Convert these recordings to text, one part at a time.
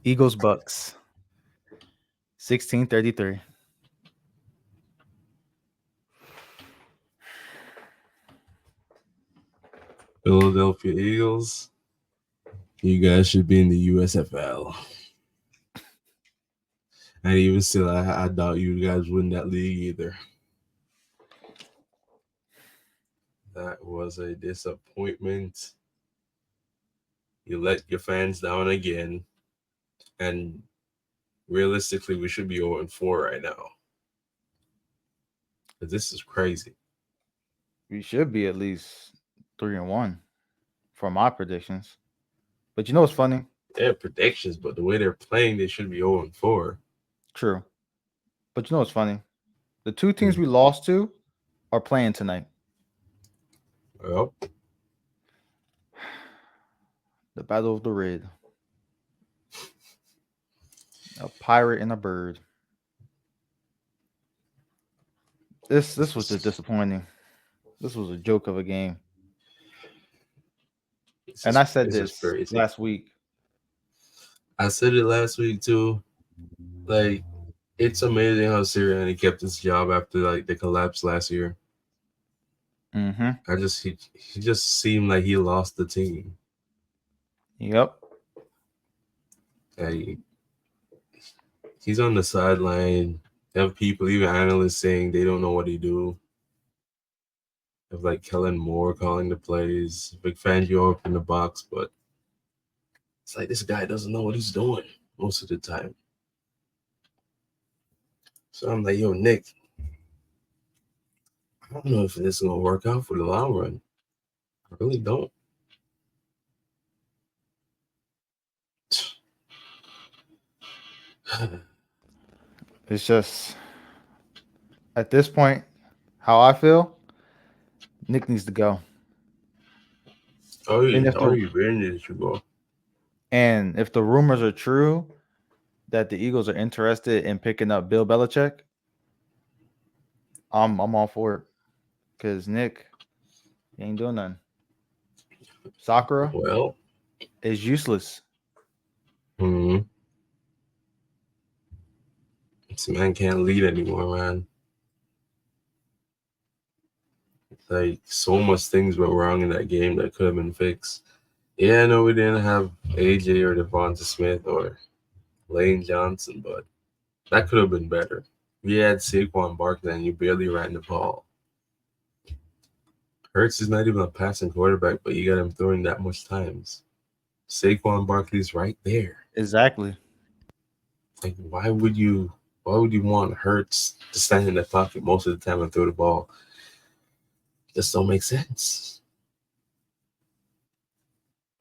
Eagles Bucks 16-33. Philadelphia Eagles. You guys should be in the USFL. And even still, I doubt you guys win that league either. That was a disappointment. You let your fans down again. And realistically, we should be 0-4 right now. But this is crazy. We should be at least 3-1 for my predictions. But you know what's funny? They have predictions, but the way they're playing, they should be 0-4. True. But you know what's funny? The two teams we lost to are playing tonight. Well, The Battle of the Red. A pirate and a bird. This was just disappointing. This was a joke of a game. And I said this is this crazy. last week. I said it last week too. Like, it's amazing how Sirianni kept his job after like the collapse last year. Mm-hmm. He just seemed like he lost the team. Yep. Like, he's on the sideline. Have people, even analysts, saying they don't know what he do. Have like Kellen Moore calling the plays, Big Fangio up in the box, but it's like this guy doesn't know what he's doing most of the time. So I'm like, yo, Nick, I don't know if this is gonna work out for the long run. I really don't. It's just at this point, how I feel, Nick needs to go. And if the You really did you go? rumors are true that the Eagles are interested in picking up Bill Belichick, I'm all for it. Cause Nick, he ain't doing nothing. Sakura Well, is useless. hmm this man can't lead anymore, man. Like so much things went wrong in that game that could have been fixed. Yeah, I know we didn't have AJ or Devonta Smith or Lane Johnson, but that could have been better. We had Saquon Barkley and you barely ran the ball. Hurts is not even a passing quarterback, but you got him throwing that much times. Saquon Barkley's right there. Exactly. Like, why would you want Hurts to stand in the pocket most of the time and throw the ball? Just don't make sense.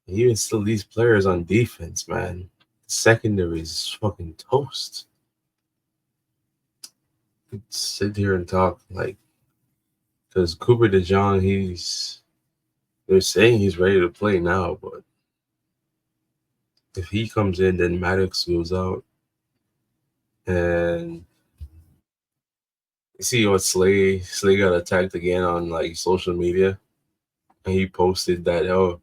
Even still, these players on defense, man, secondary is fucking toast. Sit here and talk like, because Cooper DeJean, they're saying he's ready to play now, but if he comes in, then Maddox goes out, and you see what Slay got attacked again on like social media, and he posted that, oh,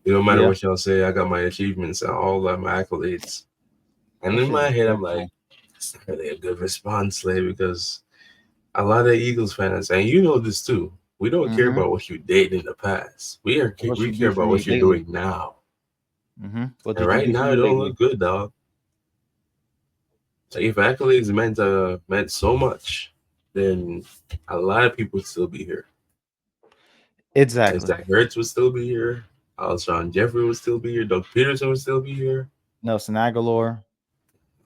it don't matter Yeah. what y'all say, I got my achievements and all of my accolades. And That in shit is my head, I'm like, disrespectful. it's not really a good response, Slay, because a lot of Eagles fans, and you know this too, we don't care Mm-hmm. about what you did in the past. What We you care do for about me what you're lately? doing now. Mm-hmm. What And did you right do for now, it me don't lately? look good, dog. Like, if accolades meant so much, then a lot of people would still be here. Like Exactly. Zach Ertz would still be here. Alshon Jeffrey would still be here. Doug Peterson would still be here. Nelson Aguilar,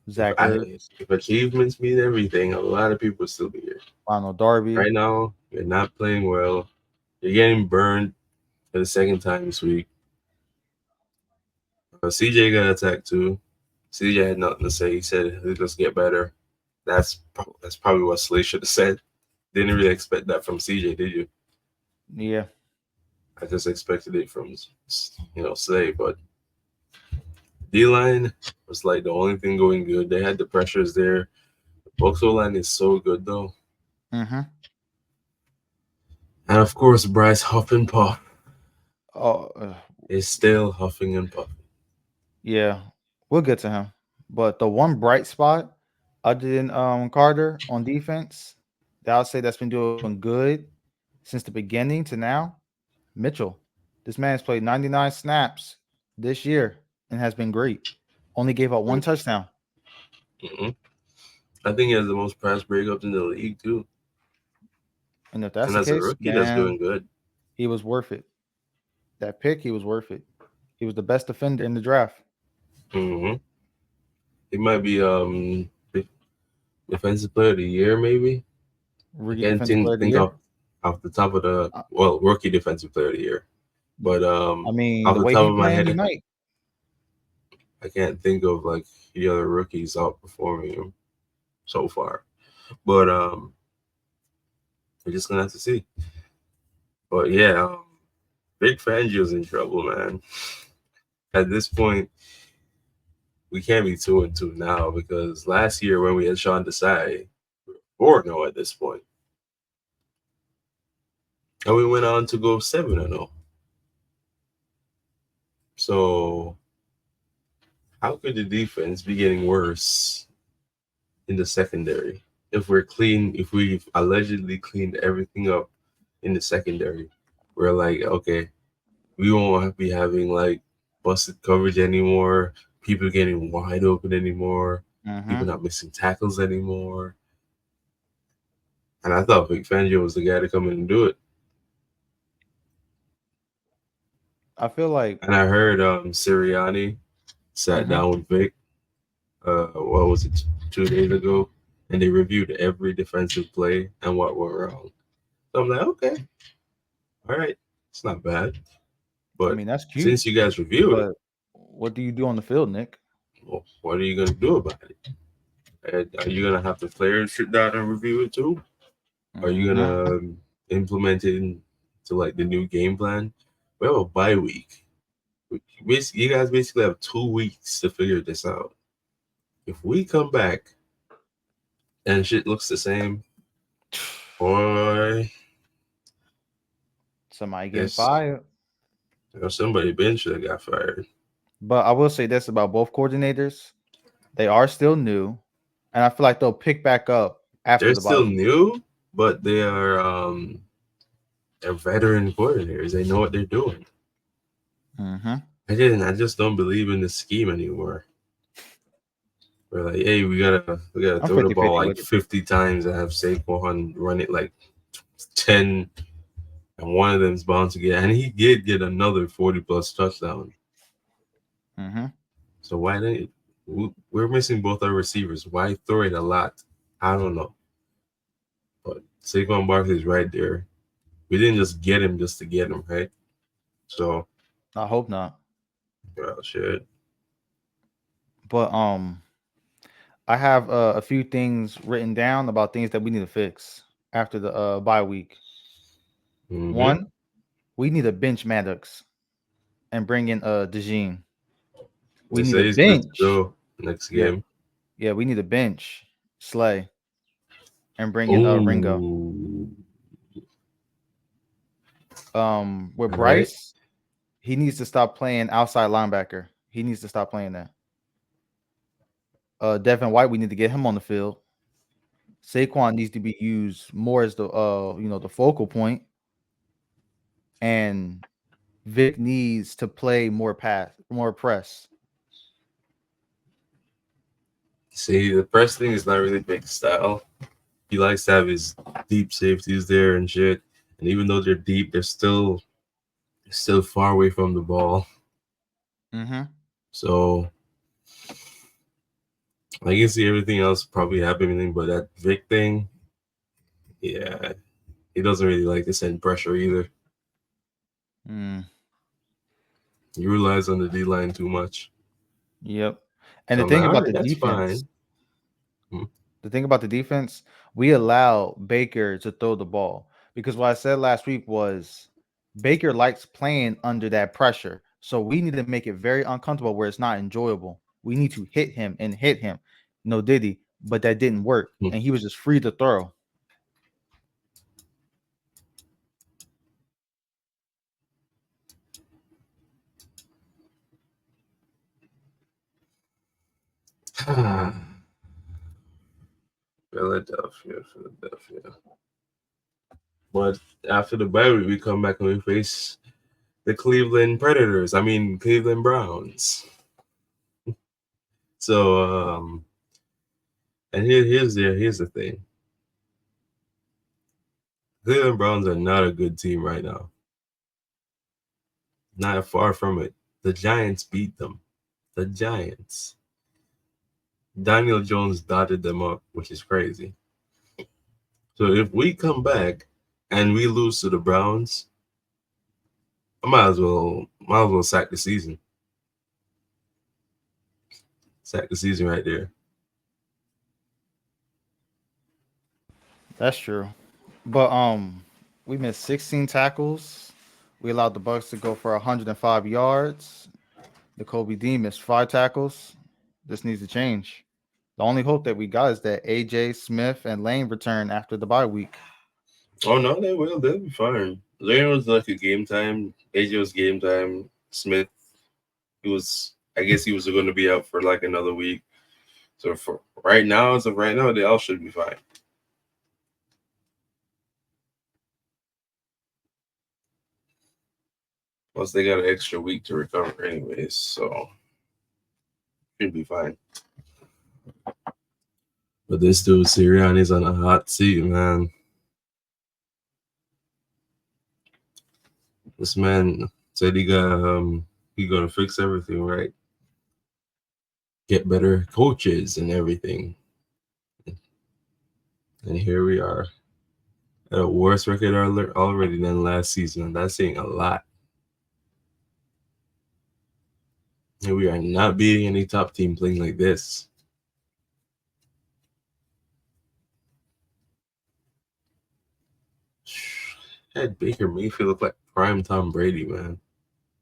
If Zach Ertz, if achievements mean everything, a lot of people would still be here. Ronald Darby. Right now, you're not playing well. You're getting burned for the second time this week. CJ got attacked too. CJ had nothing to say. He said, "Let's get better." That's probably what Slay should have said. Didn't really expect that from CJ, did you? Yeah. I just expected it from Slay, but D line was like the only thing going good. They had the pressures there. The Bucks O line is so good though, Mm-hmm. and of course Bryce Huff and Puff Oh, is still huffing and puffing. yeah. We'll get to him. But the one bright spot, other than Carter on defense, that I'll say that's been doing good since the beginning to now, Mitchell. This man's played 99 snaps this year and has been great. Only gave up one touchdown. Mm-hmm. I think he has the most pass breakups in the league too. And if that's And the as a case, rookie, that's man, doing good. he was worth it. That pick, he was worth it. He was the best defender in the draft. Hmm. He might be defensive player of the year, maybe. I Rookie can't defensive player of the think year. off the top of the Uh, rookie defensive player of the year. But I mean, off the the way top he of my playing head, tonight. I can't think of like the other rookies outperforming him so far. But we're just gonna have to see. But yeah, Big Fangio's in trouble, man. At this point, we can't be 2-2 now because last year when we had Sean Desai, 4-0 at this point, and we went on to go 7-0. So how could the defense be getting worse in the secondary if we're clean? If we've allegedly cleaned everything up in the secondary, we're like, okay, we won't be having like busted coverage anymore. People getting wide open anymore. People Hmm. not missing tackles anymore. And I thought Vic Fangio was the guy to come in and do it. I feel like. And I heard Sirianni sat Hmm. down with Vic. What was it, 2 days ago? And they reviewed every defensive play and what went wrong. So I'm like, okay, all right, it's not bad. I But mean, that's cute. since you guys reviewed it, But what do you do on the field, Nick? well, what are you gonna do about it? And are you gonna have the players sit down and review it too? Are you Hmm. gonna implement it into like the new game plan? We have a bye week. You guys basically have 2 weeks to figure this out. If we come back and shit looks the same, boy, Somebody getting guess fired. somebody been should have got fired. But I will say this about both coordinators: they are still new, and I feel like they'll pick back up after They're the bye still week. new, but they're veteran coordinators. They know what they're doing. Hmm. I just don't believe in the scheme anymore. We're like, hey, we gotta I'm throw the ball 50-50 like with it. 50 times and have Saquon run it like 10, and one of them's bound to get. And he did get another 40 plus touchdown. Hmm. So why didn't we're missing both our receivers? Why throw it a lot? I don't know. But Saquon Barkley's right there. We didn't just get him just to get him, right? So, I hope not. well, shit. But I have a few things written down about things that we need to fix after the bye week. Mm-hmm. One, we need to bench Maddox and bring in DeJean. We They need a say he's good to bench. go next Yeah, game. yeah, we need a bench Slay and bring in Ringo. Oh, With all right. Bryce, he needs to stop playing outside linebacker. He needs to stop playing that. Devin White, we need to get him on the field. Saquon needs to be used more as the the focal point, and Vic needs to play more pass, more press. See, the press thing is not really big style. He likes to have his deep safeties there and shit. And even though they're deep, they're still far away from the ball. Mm-hmm. So I can see everything else probably happening, but that Vic thing, yeah, he doesn't really like to send pressure either. Mm, He relies on the D line too much. yep. And So the I'm like, thing all about right, the that's defense, fine. Mm, the thing about the defense, we allow Baker to throw the ball because what I said last week was Baker likes playing under that pressure. So we need to make it very uncomfortable where it's not enjoyable. We need to hit him and hit him. No diddy, but that didn't work. mm. And he was just free to throw. Philadelphia. But after the bye week, we come back and we face the Cleveland Predators. I mean, Cleveland Browns. So, and here's the thing. Cleveland Browns are not a good team right now. Not far from it. The Giants beat them. The Giants. Daniel Jones dotted them up, which is crazy. So if we come back and we lose to the Browns, I might as well sack the season. Sack the season right there. That's true. But we missed 16 tackles. We allowed the Bucks to go for 105 yards. The Kobe Dean missed 5 tackles. This needs to change. The only hope that we got is that AJ Smith and Lane return after the bye week. Oh no, they will. They'll be fine. Lane was like a game time. AJ was game time. Smith, he was. I guess he was going to be out for like another week. So for right now, as of right now, they all should be fine. Plus, they got an extra week to recover, anyways. So should be fine. But this dude Sirianni's on a hot seat, man. This man said he gonna fix everything, right? Get better coaches and everything. And here we are at a worse record already than last season. And that's saying a lot. And we are not beating any top team playing like this. Had Baker Mayfield look like prime Tom Brady, man.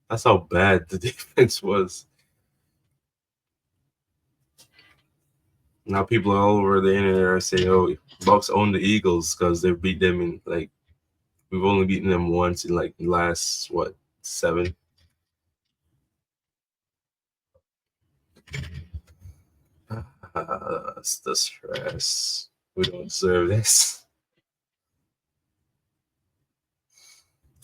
That's how bad the defense was. Now people all over the internet are saying, "Oh, Bucks own the Eagles because they beat them in like we've only beaten them once in like the last what 7." It's the stress. We don't deserve this.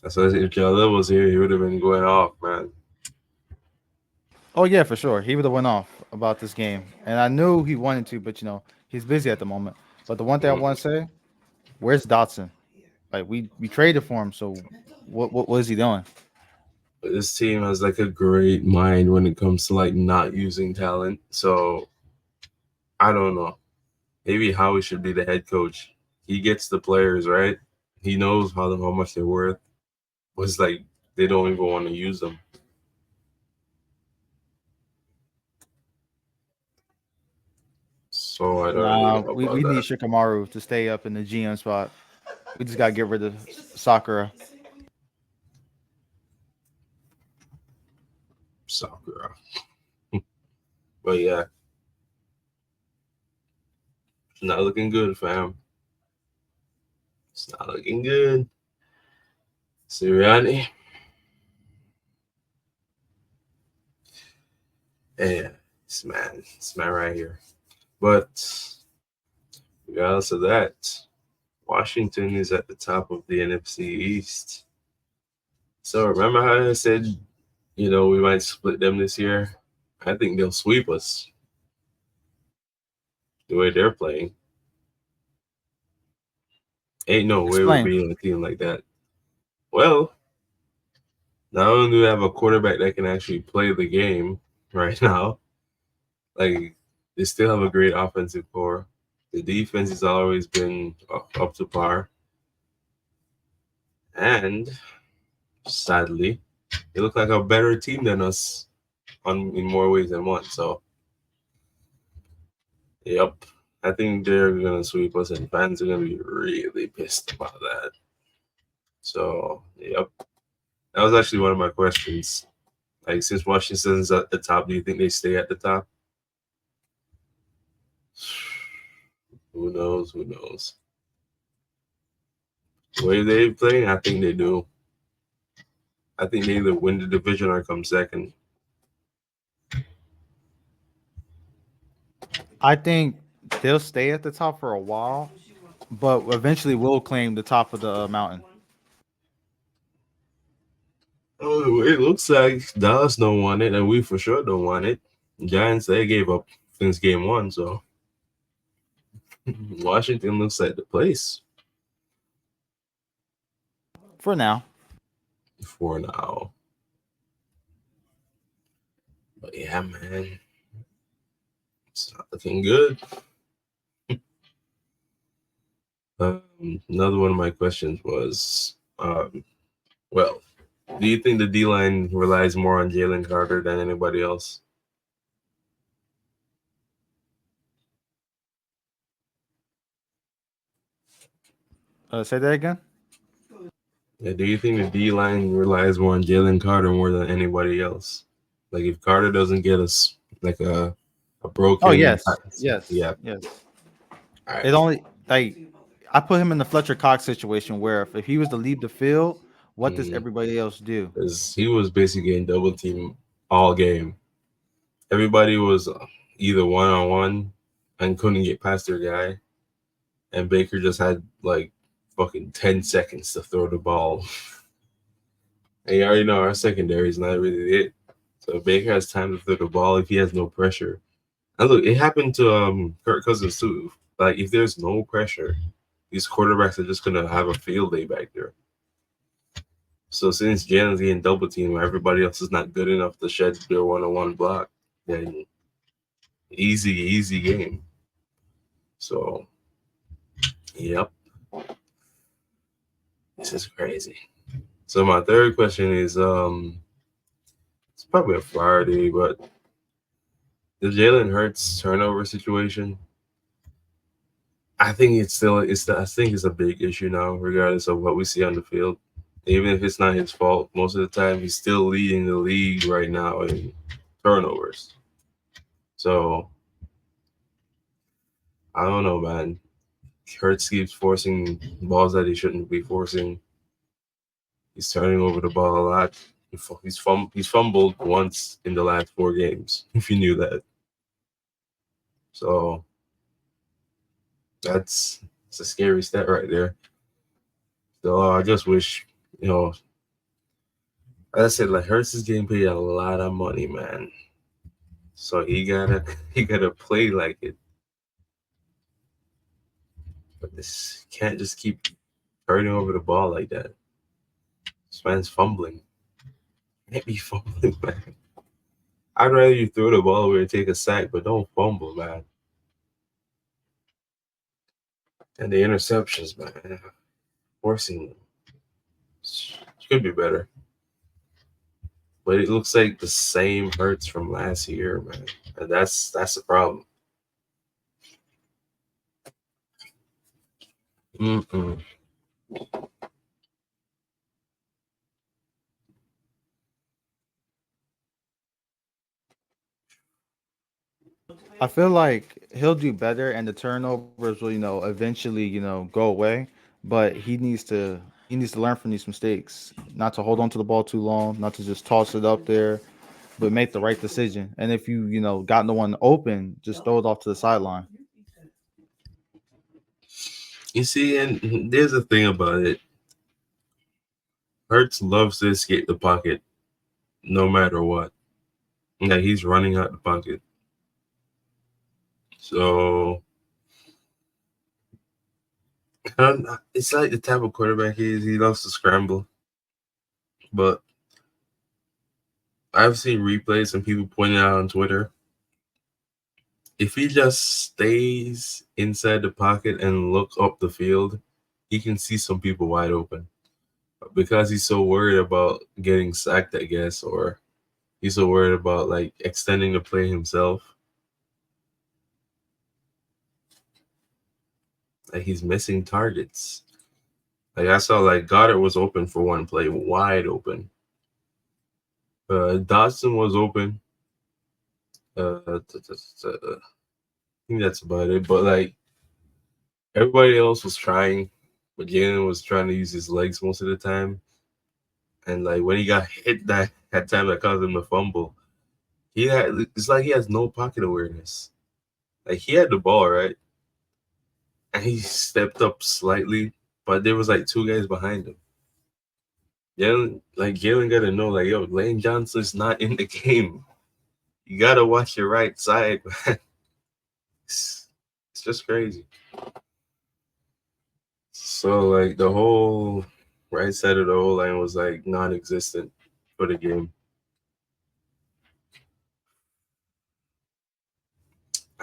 That's why if Jalil was here, he would have been going off, man. Oh yeah, for sure. He would have went off about this game, and I knew he wanted to, but he's busy at the moment. But the one thing I want Mm. to say, where's Dotson? Like we traded for him, so what is he doing? But this team has like a great mind when it comes to like not using talent. So I don't know. Maybe Howie should be the head coach. He gets the players right. He knows how much they're worth. But it's like they don't even want to use them. So I don't really Nah, know we about need that. Shikamaru to stay up in the GM spot. We just gotta get rid of Sakura. Sakura. But yeah, it's not looking good, fam. It's not looking good. Sirianni. Yeah, this man right here. But regardless of that, Washington is at the top of the NFC East. So remember how I said, we might split them this year? I think they'll sweep us the way they're playing. Ain't no way we're Explain. beating a team like that. Well, not only do we have a quarterback that can actually play the game right now, like they still have a great offensive core. The defense has always been up to par, and sadly, they look like a better team than us on in more ways than one. So, yep, I think they're gonna sweep us, and fans are gonna be really pissed about that. So, yep, that was actually one of my questions. Like, since Washington's at the top, do you think they stay at the top? Who knows? Who knows? The way they play, I think they do. I think they either win the division or come second. I think they'll stay at the top for a while, but eventually will claim the top of the mountain. Oh, it looks like Dallas don't want it, and we for sure don't want it. Giants they gave up since game one, so Washington looks like the place For now. for now. But yeah, man, it's not looking good. Another one of my questions was, well, do you think the D line relies more on Jalen Carter than anybody else? Say that again. Yeah, do you think the D line relies more on Jalen Carter more than anybody else? Like if Carter doesn't get us like a Oh broken yes, pass, yes, yeah, yes. all right. It only like I put him in the Fletcher Cox situation where if he was to leave the field, what does everybody else do? Because he was basically getting double team all game. Everybody was either one on one and couldn't get past their guy, and Baker just had like fucking 10 seconds to throw the ball. And you already know our secondary is not really it. So if Baker has time to throw the ball if he has no pressure. And look, it happened to Kirk Cousins too. Like if there's no pressure, these quarterbacks are just gonna have a field day back there. So since Jalen's getting double team where everybody else is not good enough to shed their one on one block, then easy game. So yep, this is crazy. So my third question is it's probably a Friday, but the Jalen Hurts turnover situation, I think I think it's a big issue now, regardless of what we see on the field. Even if it's not his fault, most of the time he's still leading the league right now in turnovers. So I don't know, man. Hurts keeps forcing balls that he shouldn't be forcing. He's turning over the ball a lot. He's fumbled once in the last 4 games. If you knew that, so that's it's a scary stat right there. So I just wish, you know, as I said, like Hurts is getting paid a lot of money, man. So he gotta he gotta play like it. But this can't just keep turning over the ball like that. This man's fumbling. Can't be fumbling, man. I'd rather you throw the ball away and take a sack, but don't fumble, man. And the interceptions, man, forcing them should be better. But it looks like the same Hurts from last year, man. And that's the problem. Mm-mm. I feel like he'll do better, and the turnovers will, eventually, go away. But he needs to learn from these mistakes, not to hold on to the ball too long, not to just toss it up there, but make the right decision. And if got no one open, just throw it off to the sideline. You see, and there's a thing about it. Hurts loves to escape the pocket no matter what. Yeah, he's running out the pocket. So it's like the type of quarterback he is. He loves to scramble. But I've seen replays and people pointing out on Twitter. If he just stays inside the pocket and look up the field, he can see some people wide open. Because he's so worried about getting sacked, I guess, or he's so worried about like extending the play himself. Like he's missing targets. Like I saw, like Goddard was open for one play, wide open. Dodson was open. I think that's about it. But like everybody else was trying, but Jalen was trying to use his legs most of the time. And like when he got hit that time that caused him to fumble, it's like he has no pocket awareness. Like he had the ball, right? And he stepped up slightly, but there was like two guys behind him. Jalen got to know, like, yo, Lane Johnson's not in the game. You gotta watch your right side, man. It's just crazy. So like the whole right side of the whole line was like non-existent for the game.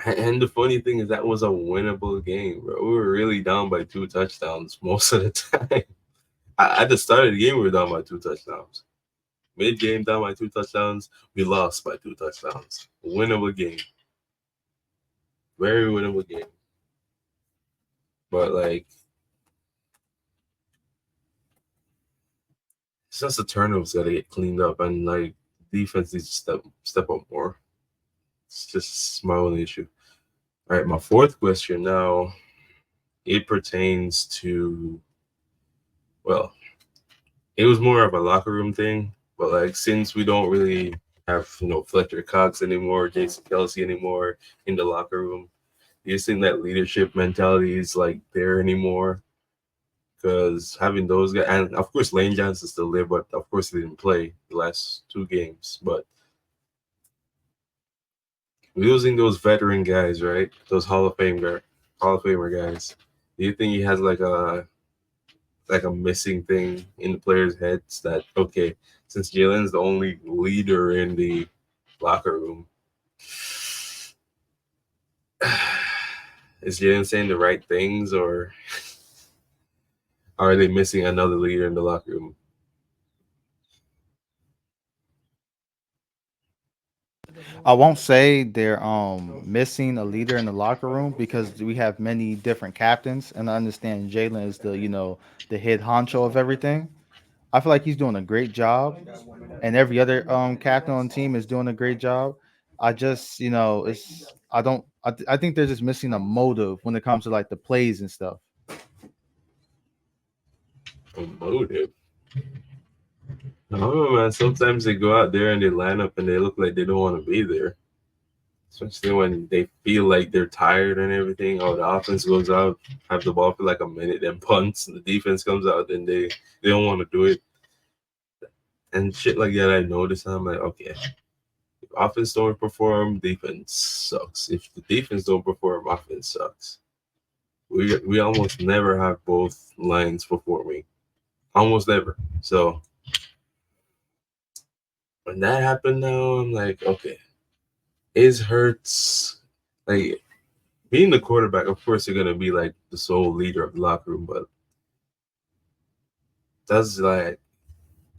And the funny thing is that was a winnable game, bro. We were really down by two touchdowns most of the time. At the start of the game, we were down by two touchdowns. Mid game, down by two touchdowns. We lost by two touchdowns. Winnable game, very winnable game. But like, it's just the turnovers got to get cleaned up, and like defense needs to step up more. It's just my only issue. All right, my fourth question now. It pertains to, well, it was more of a locker room thing, but like since we don't really have Fletcher Cox anymore, Jason Kelsey anymore in the locker room, do you think that leadership mentality is like there anymore? Because having those guys, and of course Lane Johnson still there, but of course he didn't play the last two games. But losing those veteran guys, right? Those Hall of Famer guys. Do you think he has like a missing thing in the players' heads that okay, since Jalen's the only leader in the locker room, is Jalen saying the right things or are they missing another leader in the locker room? I won't say they're missing a leader in the locker room because we have many different captains, and I understand Jalen is the head honcho of everything. I feel like he's doing a great job, and every other captain on the team is doing a great job. I just it's I don't I think they're just missing a motive when it comes to like the plays and stuff. A motive. I don't know, man. Sometimes they go out there and they line up and they look like they don't want to be there. Especially when they feel like they're tired and everything. Oh, the offense goes out, have the ball for like a minute, then punts. And the defense comes out, then they don't want to do it and shit like that. I notice. I'm like, okay, if offense don't perform, defense sucks. If the defense don't perform, offense sucks. We almost never have both lines performing, almost never. So when that happened, now I'm like, okay, is Hurts like being the quarterback? Of course, you're gonna be like the sole leader of the locker room, but does like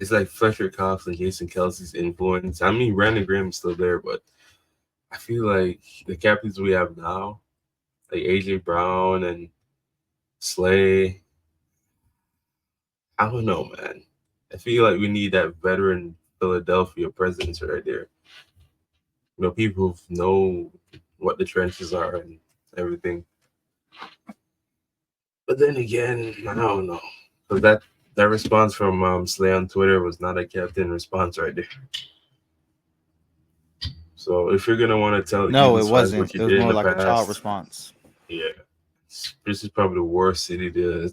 it's like Fletcher Cox and Jason Kelsey's influence. I mean, Brandon Graham's still there, but I feel like the captains we have now, like AJ Brown and Slay, I don't know, man. I feel like we need that veteran Philadelphia presence right there. People who know what the trenches are and everything. But then again, I don't know. Because that response from Slay on Twitter was not a captain response right there. So if you're gonna want to tell No, it Eagles fans wasn't. what you It was did in more the like a child past, response. yeah, this is probably the worst city to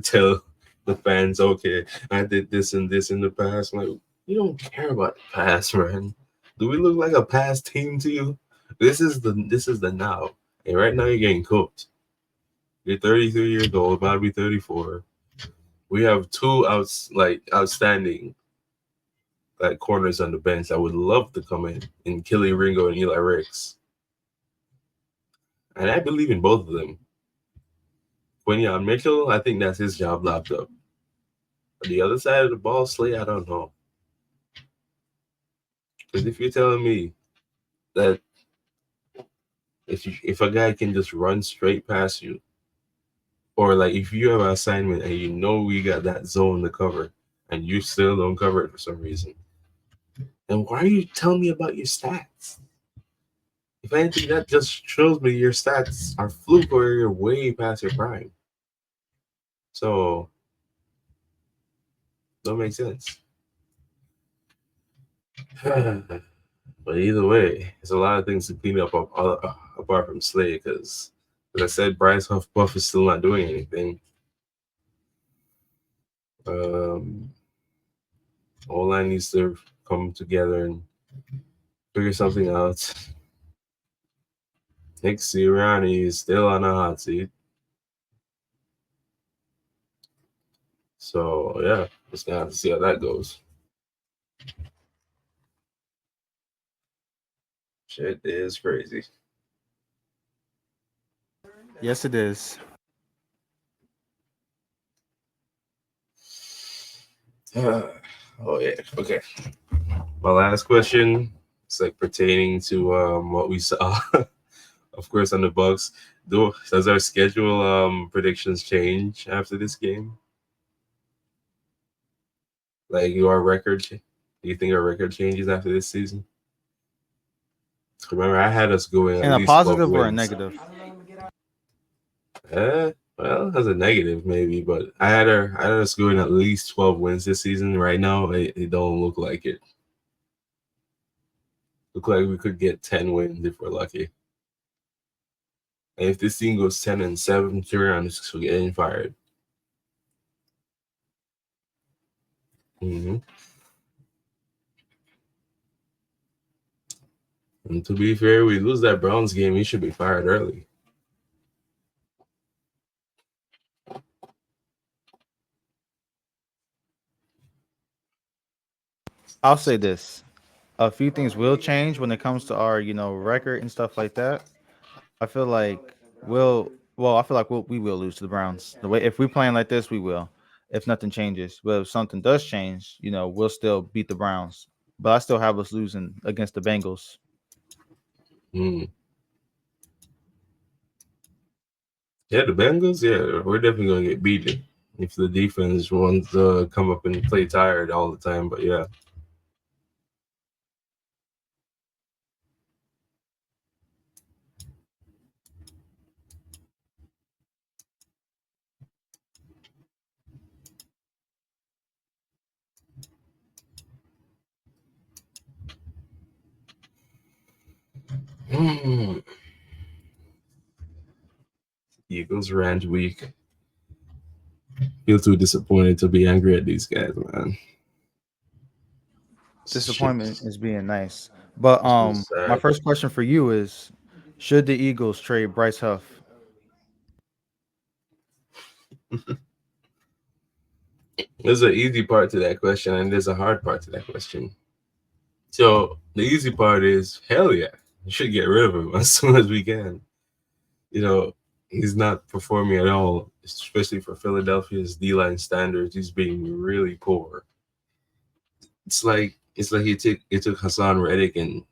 tell the fans. Okay, I did this and this in the past. Like you don't care about the past, man. Do we look like a past team to you? This is the now, and right now you're getting cooked. You're 33 years old, about to be 34. We have two outstanding like corners on the bench. I would love to come in Kelly Ringo and Eli Ricks, and I believe in both of them. Quinion Mitchell, I think that's his job locked up. But the other side of the ball, Slay, I don't know. Because if you're telling me that if a guy can just run straight past you, or like if you have an assignment and you know we got that zone to cover, and you still don't cover it for some reason, then why are you telling me about your stats? If anything, that just shows me your stats are fluke or you're way past your prime. So don't make sense. But either way, there's a lot of things to clean up. apart from Slay, because as I said, Bryce Huff is still not doing anything. Um, O-line needs to come together and figure something out. Nick Sirianni is still on a hot seat. So, yeah, just gonna have to see how that goes. Shit is crazy. Yes, it is. Oh, yeah. Okay. My last question is like pertaining to what we saw, of course, on the Bucks. Does our schedule predictions change after this game? Like your record? Do you think our record changes after this season? Remember, I had us going at In a least 12 positive or a wins. negative? Well, as a negative maybe, but I had us going at least 12 wins this season. Right now, it don't look like it. Look like we could get 10 wins if we're lucky. And if this team goes 10-7, Tyrion is getting fired. hmm And to be fair, we lose that Browns game, he should be fired early. I'll say this: a few things will change when it comes to our, record and stuff like that. I feel like I feel like we will lose to the Browns. The way if we playing like this, we will. If nothing changes, but if something does change, we'll still beat the Browns. But I still have us losing against the Bengals. Mm. Yeah, the Bengals, yeah, we're definitely going to get beaten if the defense wants to come up and play tired all the time. But yeah. Mm. Eagles rant week. Feel too disappointed to be angry at these guys, man. Shit, Disappointment is being nice. But so my sad. first question for you is: should the Eagles trade Bryce Huff? There's an easy part to that question, and there's a hard part to that question. So the easy part is hell yeah, we should get rid of him as soon as we can. You know, he's not performing at all, especially for Philadelphia's D line standards. He's being really poor. It's like he took Hassan Reddick and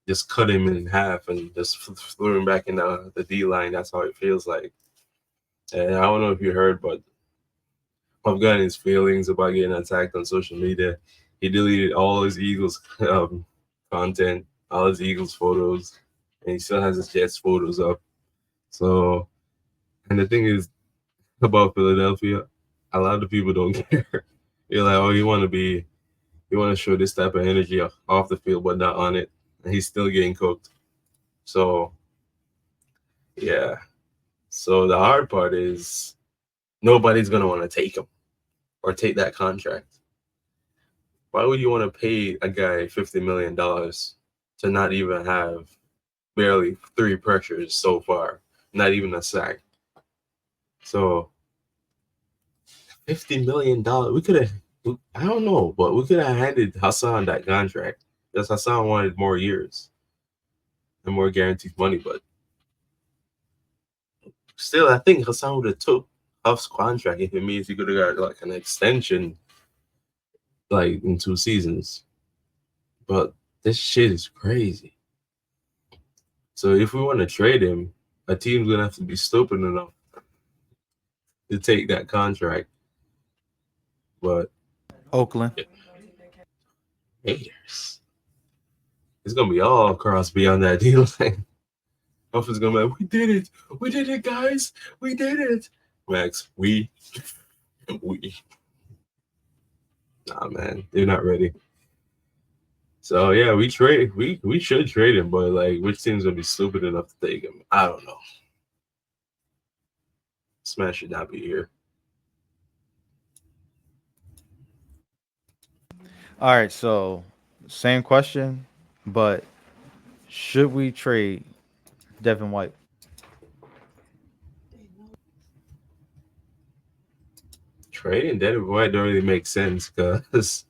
just cut him in half and just threw him back in the D line. That's how it feels like. And I don't know if you heard, but I've gotten his feelings about getting attacked on social media. He deleted all his Eagles content, all his Eagles photos, and he still has his Jets photos up. So, and the thing is about Philadelphia, a lot of people don't care. You're like, oh, you want to show this type of energy off the field, but not on it, and he's still getting cooked. So, yeah. So the hard part is nobody's gonna want to take him or take that contract. Why would you want to pay a guy $50 million to not even have barely three pressures so far, not even a sack? So $50 million, we could have. I don't know, but we could have handed Hassan that contract because Hassan wanted more years and more guaranteed money. But still, I think Hassan would have took Huff's contract if it means he could have got like an extension, like in 2 seasons. But this shit is crazy. So if we want to trade him, a team's gonna have to be stupid enough to take that contract. But Oakland. haters, it's gonna be all Crosby on that deal thing. Offense gonna be like, we did it, guys, we did it. Max, we, nah, man, they're not ready. So yeah, we should trade him, but like which team's gonna be stupid enough to take him? I don't know. Smash should not be here. All right, so same question, but should we trade Devin White? Trading Devin White don't really make sense because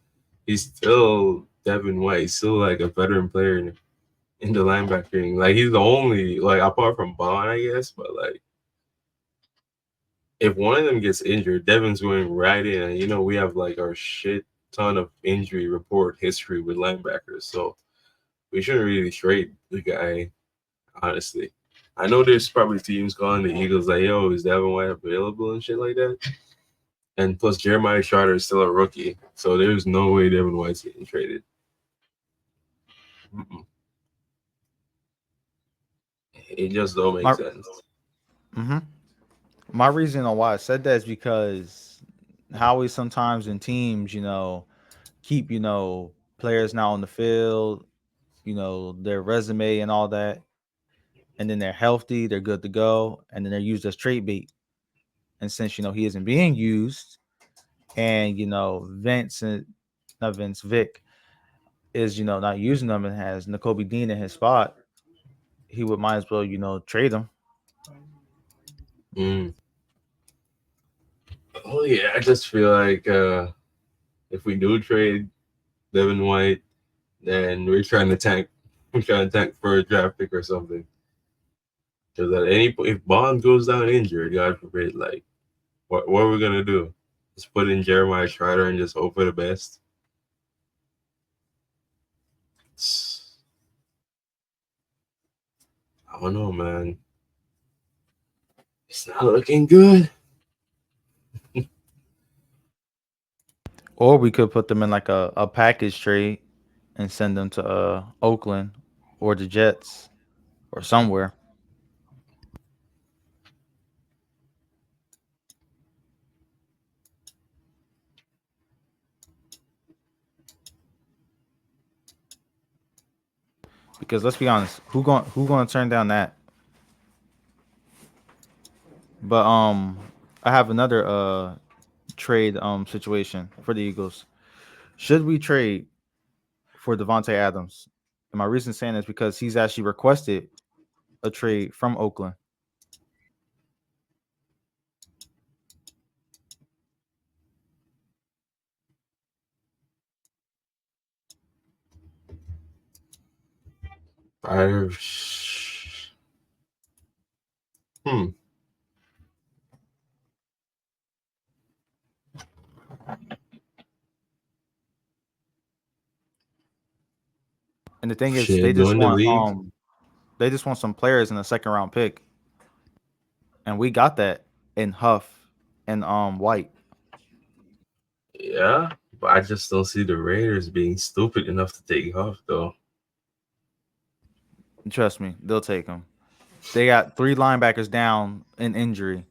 he's still Devin White. He's still like a veteran player in the linebacking. Like he's the only like apart from Bond, I guess. But like if one of them gets injured, Devin's going right in. And you know we have like our shit ton of injury report history with linebackers, so we shouldn't really trade the guy. Honestly, I know there's probably teams calling the Eagles like, "Yo, is Devin White available?" and shit like that. And plus, Jeremiah Trotter is still a rookie, so there's no way Devin White's getting traded. Mm-mm. It just don't make My sense. hmm my reason on why I said that is because how we sometimes in teams, keep players now on the field, their resume and all that, and then they're healthy, they're good to go, and then they're used as trade bait. And since he isn't being used, and not Vince Vic is not using them and has N'Kobe Dean in his spot, he would might as well trade him. Mm. Oh yeah, I just feel like if we do trade Devin White, then we're trying to tank. We're trying to tank for a draft pick or something. Because at any point, if Bond goes down injured, God forbid, like what are we gonna do? Just put in Jeremiah Trotter and just hope for the best. It's- I don't know, man. It's not looking good. Or we could put them in like a package trade and send them to Oakland or the Jets or somewhere. Because let's be honest, who going to turn down that? But I have another trade situation for the Eagles. Should we trade for Devontae Adams? And my reason saying is because he's actually requested a trade from Oakland. I hmm. And the thing is, Shit, knowing the league, they just want some players in the second round pick, and we got that in Huff and White. yeah, but I just don't see the Raiders being stupid enough to take off though. Trust me, they'll take him. They got three linebackers down in injury,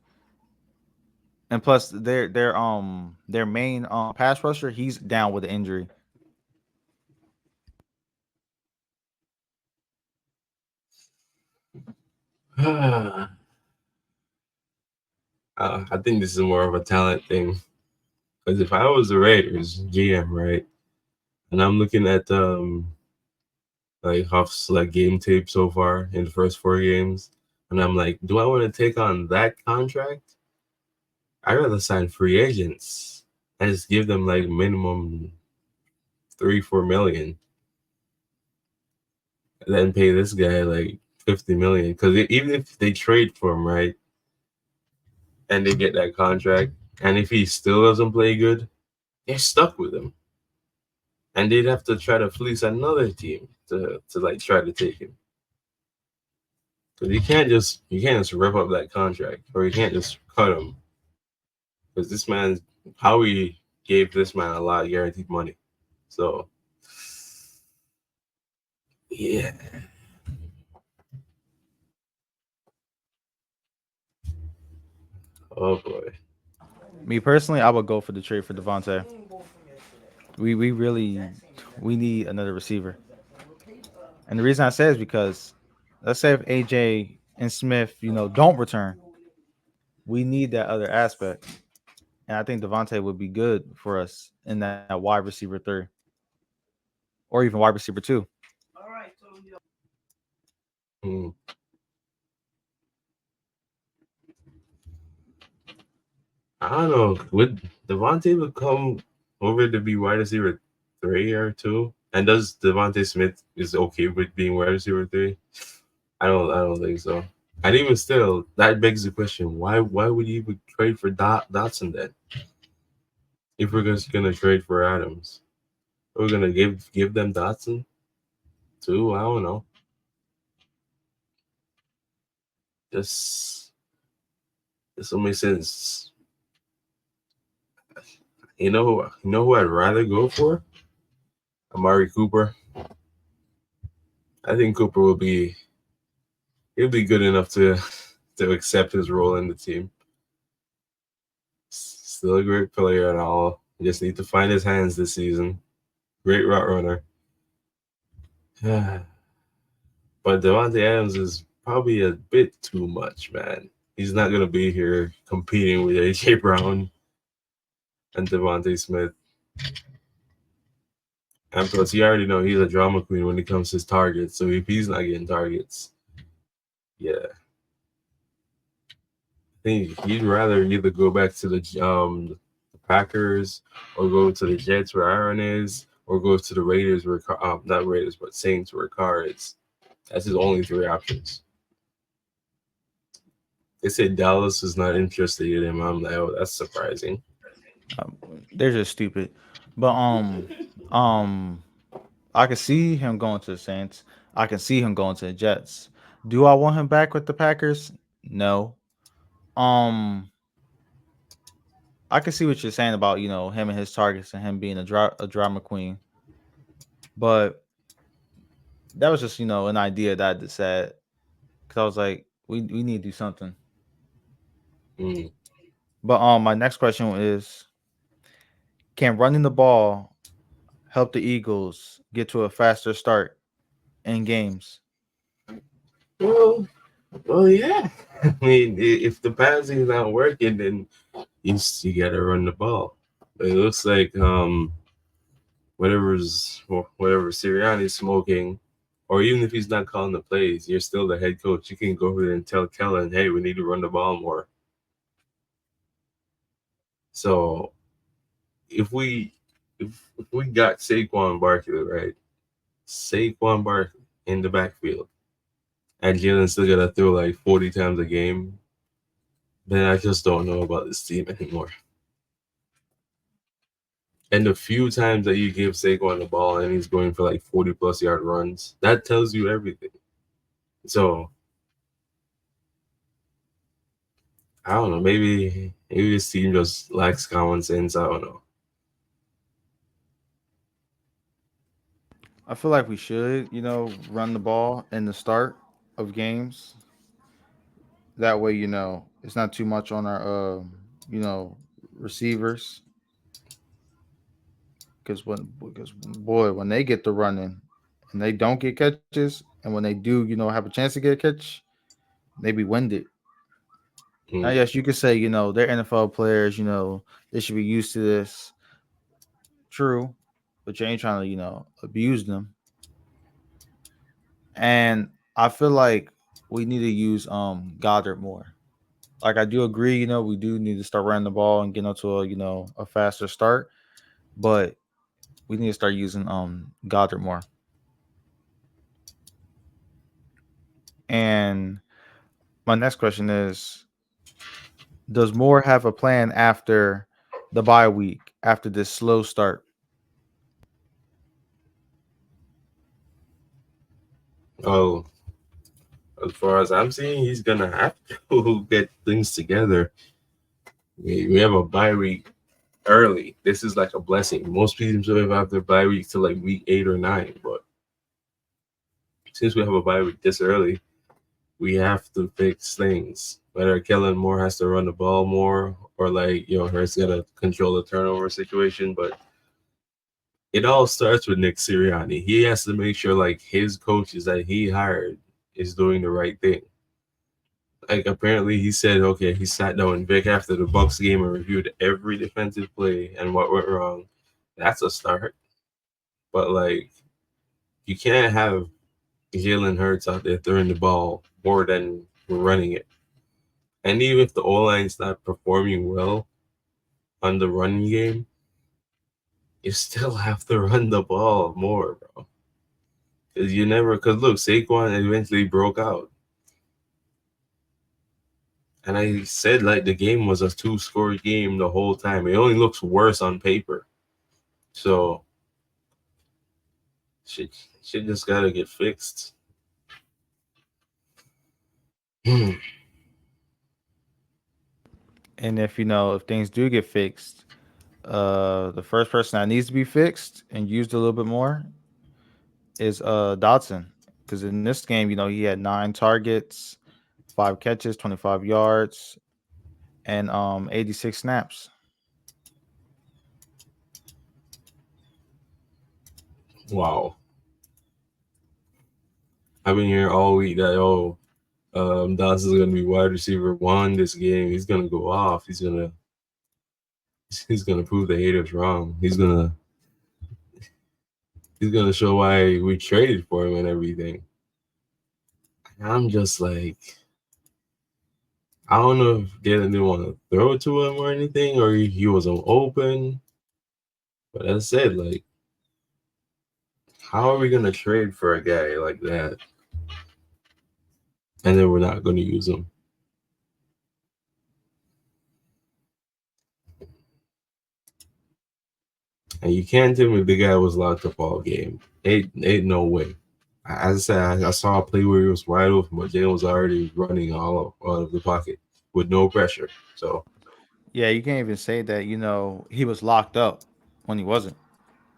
and plus their main pass rusher, he's down with an injury. I think this is more of a talent thing. Because if I was the Raiders GM, right, and I'm looking at like Huff's like game tape so far in the first 4 games, and I'm like, do I want to take on that contract? I'd rather sign free agents and just give them like minimum 3-4 million, and then pay this guy like 50 million. Because even if they trade for him, right, and they get that contract, and if he still doesn't play good, they're stuck with him, and they'd have to try to fleece another team to like try to take him. Because you can't just rip up that contract, or you can't just cut him. Because this man, Howie gave this man a lot of guaranteed money. So yeah, oh boy. Me personally, I would go for the trade for Devontae. We really we need another receiver. And the reason I say is because let's say if AJ and Smith, don't return, we need that other aspect. And I think Devontae would be good for us in that wide receiver three or even wide receiver two. Hmm. I don't know. Would Devontae become over to be wide receiver 3 or 2? And does Devontae Smith is okay with being wide receiver 3? I don't think so. And even still, that begs the question: Why would you even trade for Dotson then? If we're just gonna trade for Adams, we're gonna give them Dotson too. I don't know. This this don't make sense. You know who I'd rather go for? Amari Cooper. I think Cooper he'll be good enough to accept his role in the team. Still a great player and all. He just need to find his hands this season. Great route runner. But Devontae Adams is probably a bit too much, man. He's not gonna be here competing with AJ Brown and Devontae Smith. And plus, you already know he's a drama queen when it comes to his targets. So if he's not getting targets, yeah, I think he'd rather either go back to the Packers or go to the Jets where Aaron is, or go to the Raiders where not Raiders but Saints where Carr is. That's his only three options. They said Dallas is not interested in him. I'm like, oh, that's surprising. Um, they're just stupid. But um, I can see him going to the Saints. I can see him going to the Jets. Do I want him back with the Packers? No. Um, I can see what you're saying about him and his targets and him being a drama queen, but that was just an idea that I just said because I was like, we need to do something. Mm. But my next question is, can running the ball help the Eagles get to a faster start in games? Well, well, yeah. I mean, if the passing's not working, then you gotta run the ball. It looks like whatever Sirianni's smoking, or even if he's not calling the plays, you're still the head coach. You can go over there and tell Kellen, hey, we need to run the ball more. So if we if we got Saquon Barkley, right? Saquon Barkley in the backfield, and Jalen still gotta throw like 40 times a game, then I just don't know about this team anymore. And the few times that you give Saquon the ball and he's going for like 40 plus yard runs, that tells you everything. So I don't know. Maybe this team just lacks common sense. I don't know. I feel like we should, run the ball in the start of games. That way, it's not too much on our, you know, receivers. Because boy, when they get the running and they don't get catches, and when they do, have a chance to get a catch, they be winded. Now, Mm, yes, you could say, they're NFL players, they should be used to this. True, but you ain't trying to, abuse them. And I feel like we need to use Goddard more. Like I do agree, we do need to start running the ball and getting onto a faster start, but we need to start using Goddard more. And my next question is, does Moore have a plan after the bye week, after this slow start? oh, as far as I'm seeing, he's gonna have to get things together. We have a bye week early. This is like a blessing. Most teams don't have their bye week to like week 8 or 9, but since we have a bye week this early, we have to fix things. Whether Kellen Moore has to run the ball more, or like Hurts gotta control the turnover situation. But it all starts with Nick Sirianni. He has to make sure like his coaches that he hired is doing the right thing. Like apparently he said, okay, he sat down with Vic after the Bucks game and reviewed every defensive play and what went wrong. That's a start. But like you can't have Jalen Hurts out there throwing the ball more than running it. And even if the O line's not performing well on the running game, you still have to run the ball more, bro. Because you never, because look, Saquon eventually broke out. And I said, like, the game was a two-score game the whole time. It only looks worse on paper. So, shit, shit just got to get fixed. And if if things do get fixed, the first person that needs to be fixed and used a little bit more is Dotson. Because in this game, he had 9 targets, 5 catches, 25 yards, and 86 snaps. Wow. I've been here all week that, Dawson's gonna be wide receiver one this game. He's gonna go off. He's gonna prove the haters wrong. He's gonna show why we traded for him and everything. And I'm just like, I don't know if Galen didn't want to throw it to him or anything, or he wasn't open. But as I said, like, how are we gonna trade for a guy like that, and then we're not gonna use him? And you can't tell me the guy was locked up all game. Ain't no way. As I said, I saw a play where he was wide open, but Jalen was already running out of the pocket with no pressure. So Yeah, you can't even say that, he was locked up when he wasn't.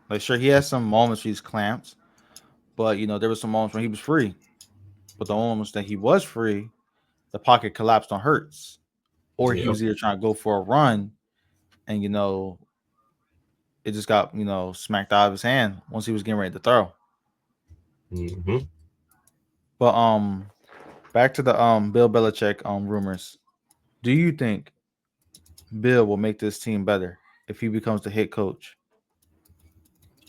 Like, sure, he has some moments where he's clamped, but, there was some moments when he was free. But the moments that he was free, the pocket collapsed on Hurts. Or he yep. was either trying to go for a run and, it just got, smacked out of his hand once he was getting ready to throw. Hmm. But back to the Bill Belichick rumors. Do you think Bill will make this team better if he becomes the head coach?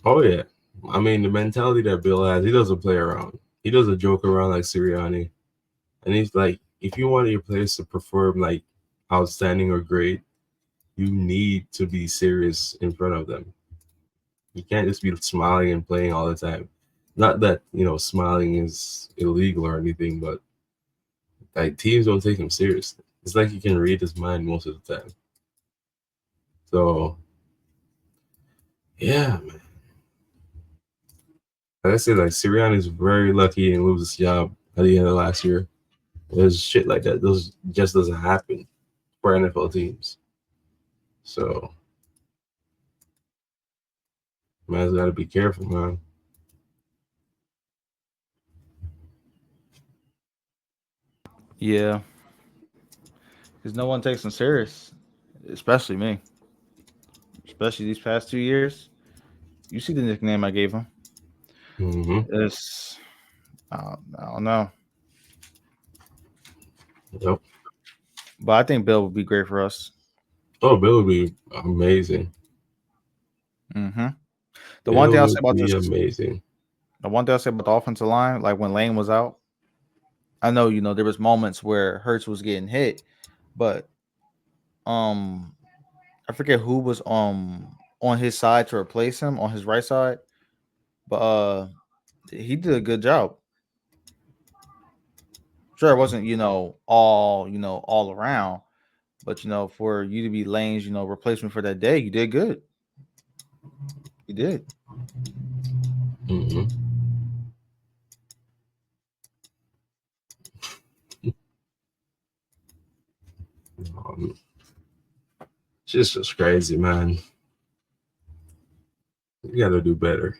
Oh yeah. I mean the mentality that Bill has, he doesn't play around. He doesn't joke around like Sirianni. And he's like, if you want your players to perform like outstanding or great, you need to be serious in front of them. You can't just be smiling and playing all the time. Not that, smiling is illegal or anything, but like teams don't take him seriously. It's like you can read his mind most of the time. So yeah, man. Like I said, like Sirianni is very lucky and lose his job at the end of last year. There's shit like that. Those just doesn't happen for NFL teams. So man's got to be careful, man. Yeah, because no one takes him serious, especially me. Especially these past 2 years. You see the nickname I gave him. Hmm. It's I don't know, Yep. but I think Bill would be great for us. Oh, Bill would be amazing. hmm The one Bill thing I'll say would about be this, amazing. the one thing I'll say about the offensive line, like when Lane was out, I know there was moments where Hurts was getting hit, but um, I forget who was on his side to replace him on his right side, but he did a good job. Sure, it wasn't all around, but for you to be Lane's replacement for that day, you did good. You did. Hmm. Um, it's just crazy, man. You got to do better.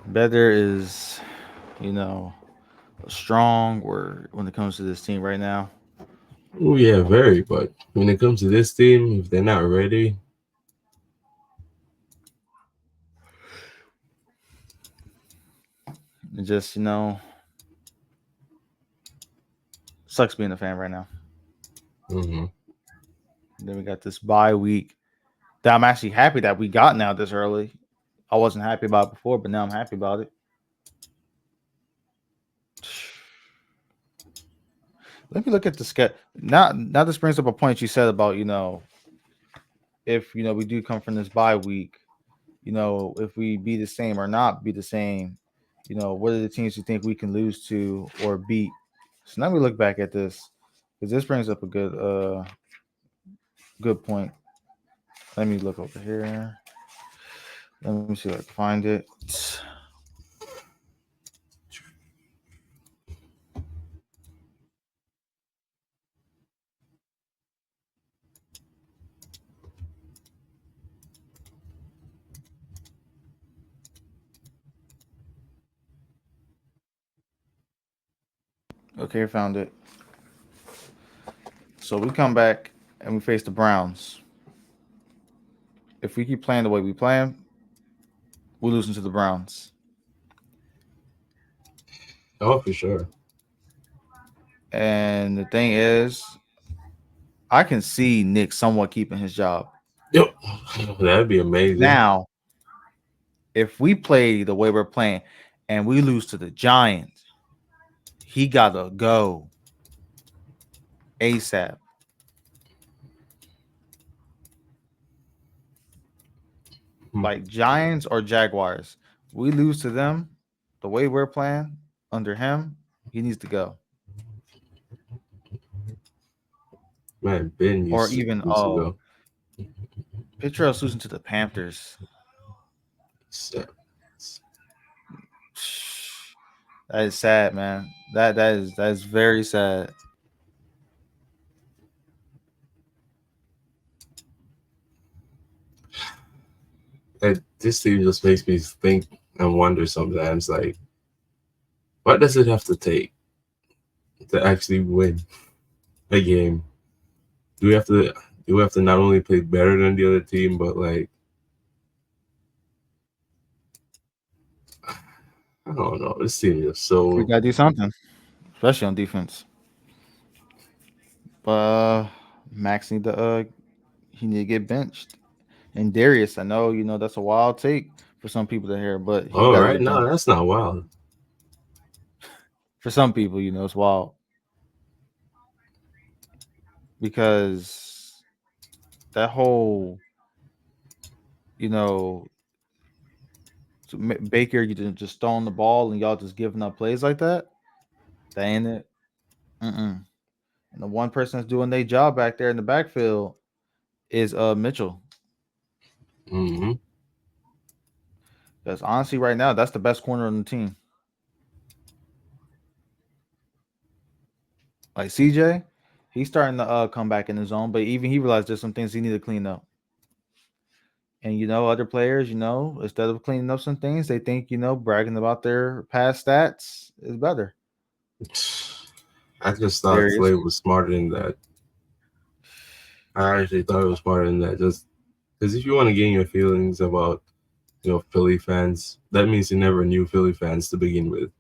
Better is you know a strong word when it comes to this team right now. Oh yeah, very. But when it comes to this team, if they're not ready, It just sucks being a fan right now. Hmm. Then we got this bye week that I'm actually happy that we got now this early. I wasn't happy about it before, but now I'm happy about it. Let me look at the schedule. Now this brings up a point you said about if we do come from this bye week, if we be the same or not be the same, what are the teams you think we can lose to or beat? So now we look back at this because this brings up a good point. Let me look over here. Let me see if I can find it. Okay, found it. So we come back and we face the Browns. If we keep playing the way we playing, we're losing to the Browns. Oh, for sure. And the thing is, I can see Nick somewhat keeping his job. Yep. That'd be amazing. Now, if we play the way we're playing and we lose to the Giants, he gotta go ASAP. Hmm. Like Giants or Jaguars, we lose to them the way we're playing under him, he needs to go. Man, Ben Or used even used to go. picture us losing to the Panthers. So, That is sad, man. That is very sad. this team just makes me think and wonder sometimes, like, what does it have to take to actually win a game? Do we have to? Do we have to not only play better than the other team, but like, I don't know. This team is We so. gotta do something, especially on defense. But Max he need to get benched. And Darius, I know that's a wild take for some people to hear, but he Oh, got to right. get No, benched. that's not wild. For some people, it's wild because that whole you know Baker, you didn't just throwing the ball and y'all just giving up plays like that. That ain't it. Mm-mm. And the one person that's doing their job back there in the backfield is Mitchell. Hmm. Because honestly, right now, that's the best corner on the team. Like CJ, he's starting to come back in his own, but even he realized there's some things he need to clean up. And other players, instead of cleaning up some things, they think bragging about their past stats is better. I just thought Darius. Slay was smarter than that. I actually thought it was smarter than that. Just because if you want to gain your feelings about Philly fans, that means you never knew Philly fans to begin with. Of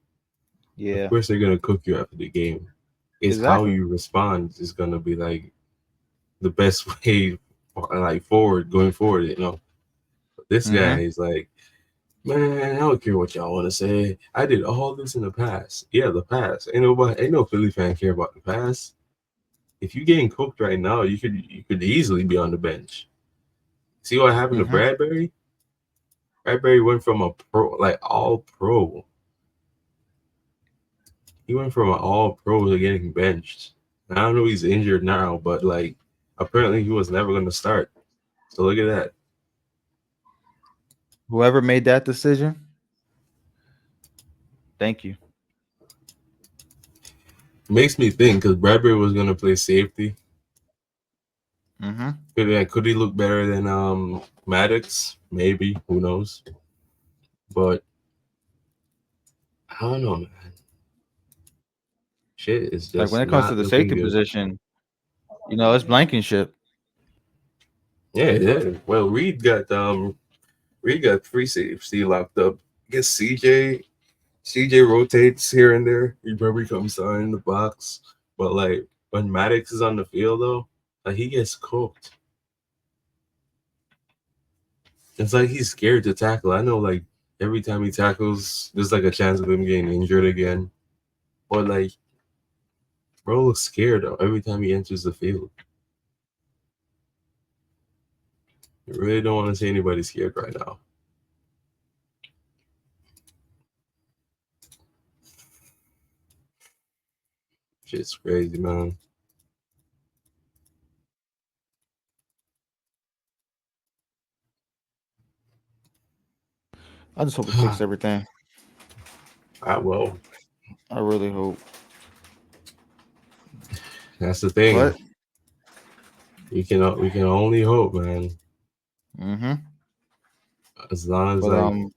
Yeah, course, they're gonna cook you after the game. It's how exactly. you respond is gonna be like the best way, like forward going forward. But this guy Mm-hmm. is like, man, I don't care what y'all want to say. I did all this in the past. Yeah, the past. Ain't no Philly fan care about the past. If you getting cooked right now, you could easily be on the bench. See what happened to Mm-hmm. Bradbury? Bradbury went from a pro, like all pro. He went from an all pro to getting benched. I don't know he's injured now, but like apparently he was never gonna start. So look at that. Whoever made that decision, thank you. Makes me think because Bradbury was gonna play safety. Mm-hmm. Could he look better than Maddox? Maybe. Who knows? But I don't know, man. Shit is Like when just it comes to not the looking safety good. position, it's blankenship. Yeah, yeah. Well, Reed got 3 safety locked up. I guess CJ CJ rotates here and there. He probably comes down in the box, but like when Maddox is on the field though, like he gets cooked. It's like he's scared to tackle. I know, like every time he tackles, there's like a chance of him getting injured again. Or like, bro looks scared though every time he enters the field. I really don't want to see anybody scared right now. Shit's crazy, man. I just hope we fix everything. Well, I really hope. that's the thing. But We can only hope, man. mm-hmm. As long as But like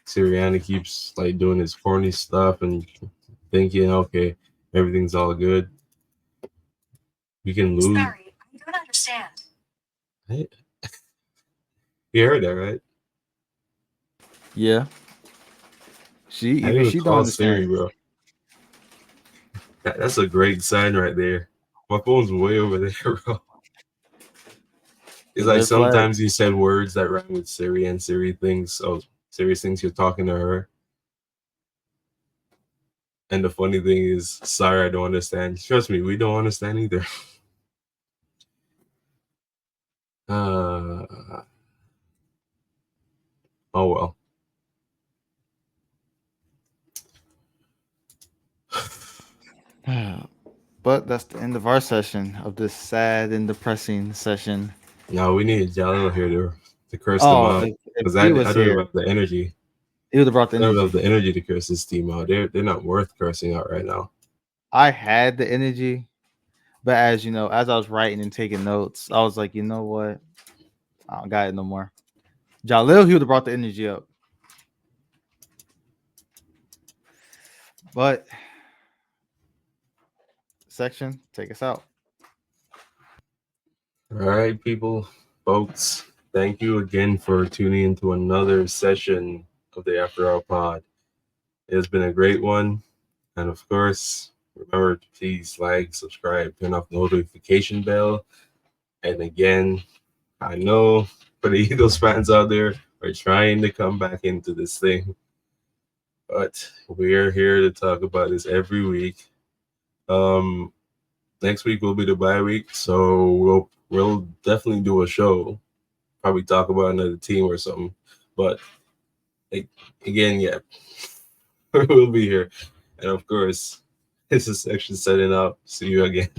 Sirianni keeps like doing his corny stuff and thinking, okay, everything's all good, we can lose. Sorry, I don't understand. Right? You heard that, right? yeah, she I even didn't even she don't call understand. Siri, bro. That's a great sign right there. My phone's way over there, bro. It's like Red flag. sometimes you said words that rhyme with Siri, and Siri thinks, oh, Siri thinks you're talking to her. And the funny thing is, sorry, I don't understand. Trust me, we don't understand either. Uh, oh well. But that's the end of our session of this sad and depressing session. Now we need Jalil here to curse them Oh, out if because he I was don't here, have the energy. he would have brought the I don't have energy. the energy to curse this team out. They're not worth cursing out right now. I had the energy, but as you know, as I was writing and taking notes, I was like, you know what? I don't got it no more. Jalil, he would have brought the energy up. But section, take us out. All right, people, folks. Thank you again for tuning into another session of the After Hour Pod. It has been a great one, and of course, remember to please like, subscribe, turn off the notification bell. And again, I know for the Eagles fans out there, we're trying to come back into this thing, but we're here to talk about this every week. Um, Next week will be the bye week, so we'll definitely do a show. Probably talk about another team or something. But like, again, yeah, we'll be here, and of course, this is Section setting up. See you again.